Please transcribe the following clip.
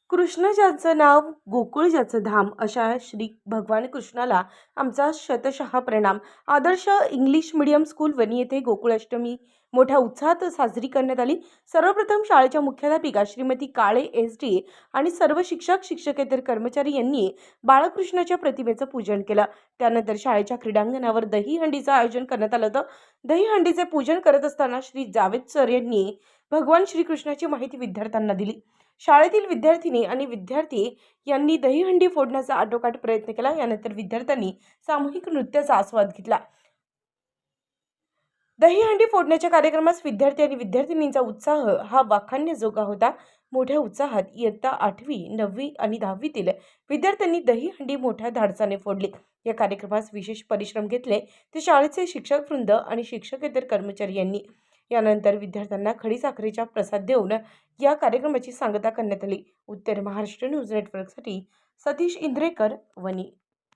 कृष्ण ज्याचं नाव गोकुळ ज्याचं धाम अशा श्री भगवान कृष्णाला आमचा शतशः प्रणाम. आदर्श इंग्लिश मीडियम स्कूल वणी येथे गोकुळाष्टमी मोठ्या उत्साहात साजरी करण्यात आली. सर्वप्रथम शाळेच्या मुख्याध्यापिका श्रीमती काळे SD आणि सर्व शिक्षक शिक्षकेतर कर्मचारी यांनी बाळकृष्णाच्या प्रतिमेचं पूजन केलं. त्यानंतर शाळेच्या क्रीडांगणावर दहीहंडीचं आयोजन करण्यात आलं होतं. दहीहंडीचे पूजन करत असताना श्री जावेद सर यांनी भगवान श्रीकृष्णाची माहिती विद्यार्थ्यांना दिली. शाळेतील विद्यार्थिनी आणि विद्यार्थी यांनी दहीहंडी फोडण्याचा आटोकाट प्रयत्न केला. यानंतर विद्यार्थ्यांनी सामूहिक नृत्याचा आस्वाद घेतला. दहीहंडी फोडण्याच्या कार्यक्रमास विद्यार्थी आणि विद्यार्थिनींचा उत्साह हा वाखाणण्याजोगा होता. मोठ्या उत्साहात इयत्ता 8वी, 9वी आणि 10वीतील विद्यार्थ्यांनी दहीहंडी मोठ्या धाडसाने फोडली. या कार्यक्रमास विशेष परिश्रम घेतले ते शाळेचे शिक्षक वृंद आणि शिक्षकेतर कर्मचारी यांनी. यानंतर विद्यार्थ्यांना खडीसाखरेचा प्रसाद देऊन या कार्यक्रमाची सांगता करण्यात आली. उत्तर महाराष्ट्र न्यूज नेटवर्कसाठी सतीश इंद्रेकर, वणी.